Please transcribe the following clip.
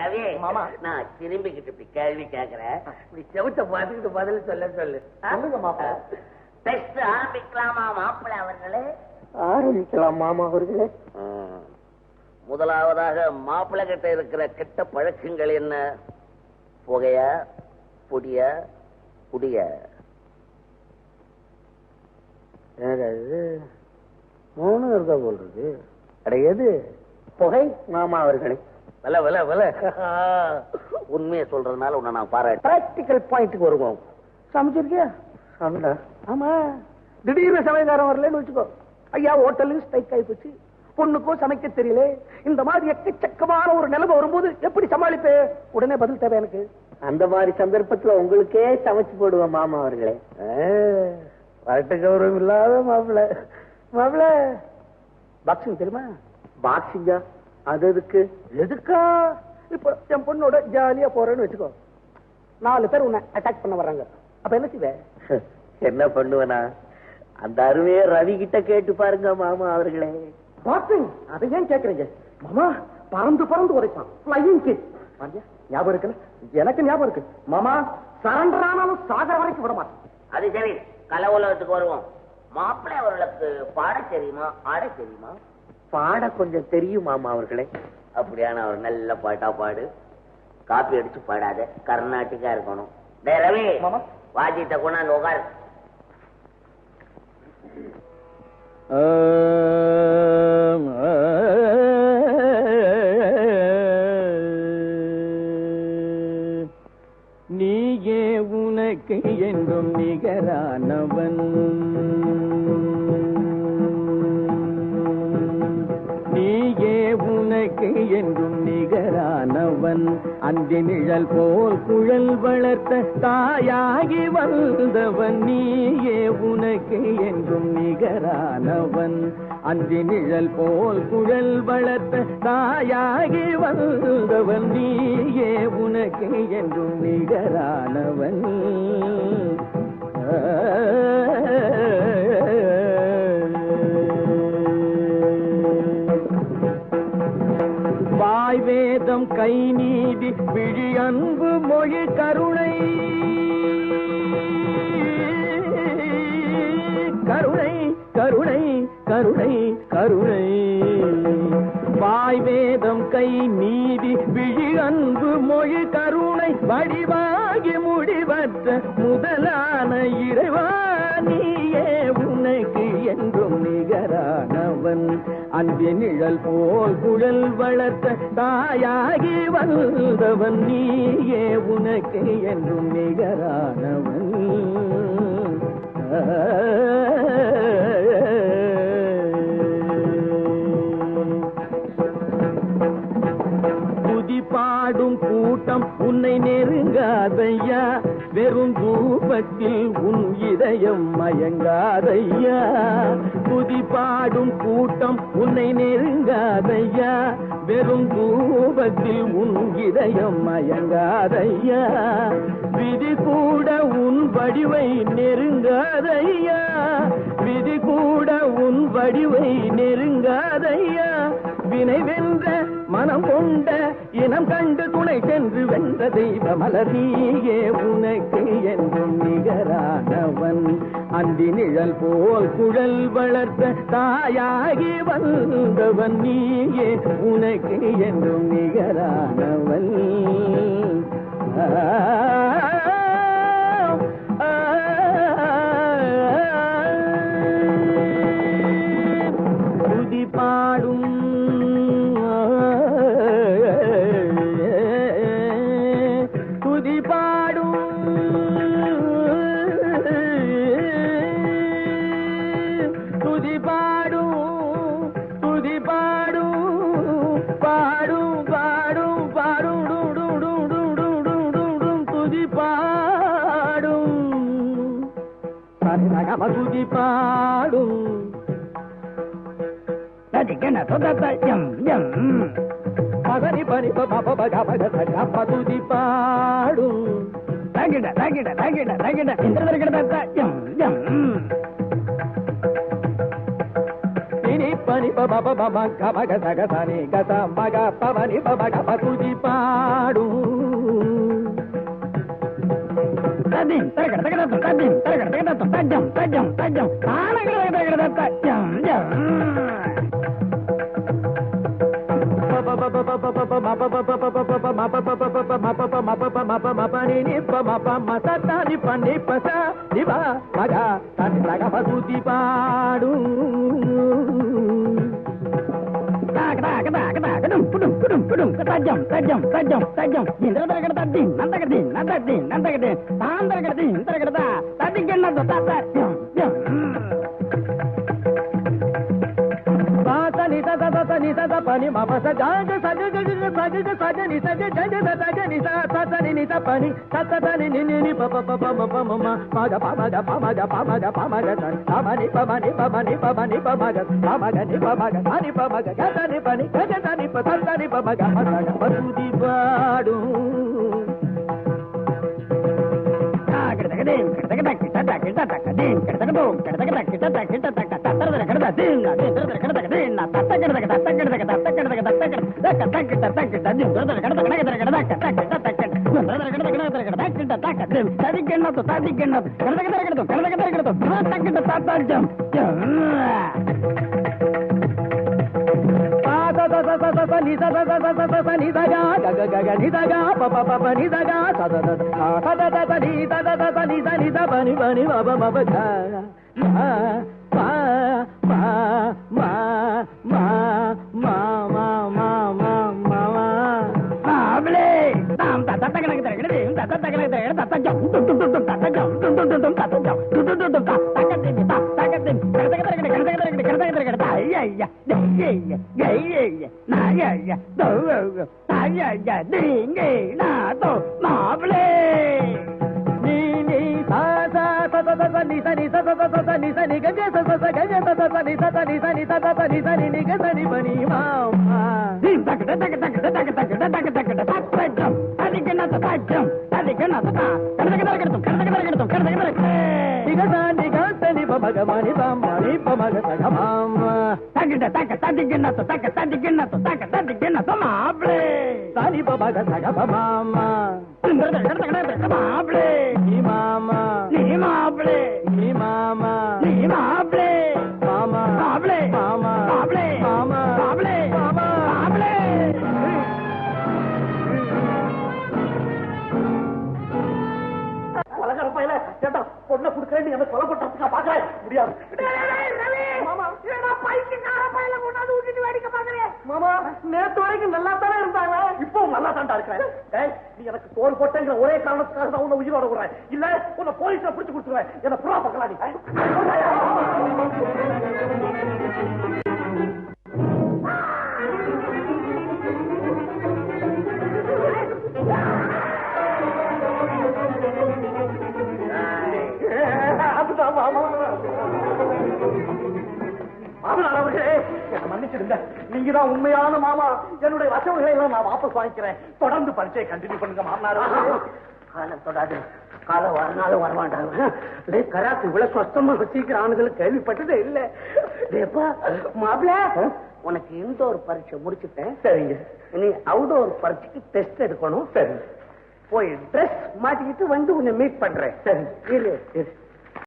ரவி மாமா, நான் திரும்பிக்கிட்டு இப்படி கேள்வி கேக்குறேன். இப்படி செவுத்த பார்த்துக்கிட்டு பதில் சொல்லு. சொல்லுங்க மாமா. டெஸ்ட் ஆரம்பிக்கலாமா மாப்பிள்ளை அவர்களே? ஆரம்பிக்கலாம் மாமா அவர்களே. முதலாவதாக மாப்பிள்ளை கிட்ட இருக்கிற கெட்ட பழக்கங்கள் என்ன? புகைய, பொடிய, குடிய. மூணு இருக்கா போல் இருக்கு. எது புகை மாமா அவர்களே? வில வில வில உண்மையை சொல்றதுனால உன்னை நான் பாராட்டு. பிராக்டிக்கல் பாயிண்ட்டுக்கு வருவோம். சமைச்சிருக்கியா? ஆமா, திடீர்னு சமையல்காரன் வரலன்னு வச்சுக்கோ. ஐயா ஹோட்டலு ஸ்ட்ரைக் ஆகி போச்சு, பொண்ணுக்கோ சமைக்க தெரியல, இந்த மாதிரி எக்கச்சக்கமான ஒரு நிலைமை வரும்போது எப்படி சமாளிப்பே? உடனே பதில் தேவை எனக்கு. அந்த மாதிரி சந்தர்ப்பத்துல உங்களுக்கே சமைச்சு போடுவேன் மாமா அவர்களே. வரட்டு கௌரவம் இல்லாத மாப்பிள்ள. மாப்பிள்ள பாக்ஸிங் தெரியுமா? பாக்ஸிங்கா? அது எதுக்கு? எதுக்கா? இப்ப என் பொண்ணோட ஜாலியா போறேன்னு வச்சுக்கோ, 4 பேர் உன்னை அட்டாக் பண்ண வர்றாங்க, அப்ப என்ன செய்வேன்? என்ன பண்ணுவேனா? அந்த அருமையை ரவி கிட்ட கேட்டு பாருங்க மாமா அவர்களே. பாக்ஸிங் அதை ஏன் கேக்குறீங்க மாமா? பறந்து பறந்து உரைப்பான், ஃப்ளையிங் கிக். ஞாபகம் இருக்குல்ல? எனக்கு ஞாபகம் இருக்கு மாமா. சரண்டர் ஆனாலும் சாகர வரைக்கும் விட மாட்டேன். அது சரி, கலை உலகத்துக்கு வருவோம். மாப்பிள்ளை அவர்களுக்கு பாட தெரியுமா, ஆட தெரியுமா? பாட கொஞ்சம் தெரியும் மாமா அவர்களே. அப்படியான ஒரு நல்ல பாட்டா பாடு. காப்பி அடிச்சு பாடாத, கர்நாட்டிக்கா இருக்கணும். டே ரவி மாமா, வாஜிட்ட கொண்டாந்து உட்காரு. நீயே உனக்கு என்றும் நிகரானவன், நீயே உனக்கு என்றும் நிகரானவன், அந்தி நிழல் போல் குழல் வளர்த்த தாயாகி வந்தவன், நீயே உனக்கு என்றும் நிகரானவன், அந்தி நிழல் போல் குழல் வளர்த்த தாயாகி வந்தவன், நீயே உனக்கு என்றும் நிகரானவன். வாய் வேதம் கை நீதி விழி அன்பு மொழி கருணை, கருணை கருணை கருணை கருணை. வாய் வேதம் கை நீதி விழி அன்பு மொழி கருணை, வடிவாகி முடிவற்ற முதலான இறைவா, நீயே உனக்கு என்றும் நிகரானவன், அன்பி நிழல் போல் குழல் வளர்த்த தாயாகி வந்தவன், நீயே உனக்கு என்றும் நிகரானவன். துதி பாடும் கூட்டம் உன்னை நெருங்காதையா, வெறும் தூபத்தில் உன் இதயம் மயங்காதையா. துதி பாடும் கூட்டம் உன்னை நெருங்காதையா, வெறும் தூபத்தில் உன் இதயம் மயங்காதையா. விதி கூட உன் வடிவை நெருங்காதையா, விதி கூட உன் வடிவை நெருங்காதையா. வினை வென்ற மனம் கொண்ட இனம் கண்டு துணை சென்று வென்ற தெய்வ மலர், நீயே உனக்கு என்றும் நிகரானவன், அந்தி நிழல் போல் குழல் வளர்த்த தாயாகி வந்தவன், நீயே உனக்கு என்றும் நிகரானவன். துதி பாடும் துதி பாடும் துதி பாடும் துதி பாடும் பாடும் பாடும் பாடும் துதி பாடும் துதி பாடும். பகரி பரி பதுதி பாடும். இனி பனி பம பம கமக சகசனி கச மக பவனி பமக பதுதி பாடும் தஜம் தஜம் தஜம் தஜம் தஜம் தஜம் தஜம் தானகட தஜம் ஜம் pani mama sa jaga saja saja saja ni saja jaja saja ni sa sa ni sa pani sa sa ni ni pa pa pa ma pa ma pa ga pa ma ga pa ma ga pa ma ga pa ma ga sa ma ni pa ma ni pa ma ni pa ma ni pa ma ga pa ma ga ni pa ma ga ni pa ma ga ga sa ni pa ni ga sa ni pa sa ni pa ma ga pa ga pa tu di padu பொண்ணை குடுக்கறேன்னு என்ன சொல்லப்பட்டா பாக்குறேன் முடியாது. மாமா நேற்று வரைக்கும் நல்லா தானே இருந்தாங்க, இப்போ நல்லா தாண்டா இருக்கிறேன். நீ எனக்கு தோல் போட்டேங்கிற ஒரே காரணத்துக்காக தான் உன்னை உயிரோட விடுறேன், இல்ல உன்னை போலீஸ்ல பிடிச்சு கொடுத்துருவேன். என்ன புறா பக்கலாம் நீ. நீங்கதான் உண்மையான மாமா. என்னுடைய வசவுகளை எல்லாம் நான் வாபஸ் வாங்கிக்கிறேன். தொடர்ந்து பரிச்சையை கண்டினியூ பண்ணுங்க மாமனார். காலம் தொடாது, காலம் வரனாலும் வரமாட்டாங்க. கராத்து இவ்வளவு சொத்தமா வச்சிருக்கிற ஆணுகள் கேள்விப்பட்டதே இல்ல. மாப்பிள உனக்கு இன்டோர் பரீட்சை முடிச்சுட்டேன். சரிங்க. நீ அவுடோர் பரீட்சைக்கு டெஸ்ட் எடுக்கணும். சரி. போய் ட்ரெஸ் மாட்டிக்கிட்டு வந்து உன்னை மீட் பண்றேன். சரி.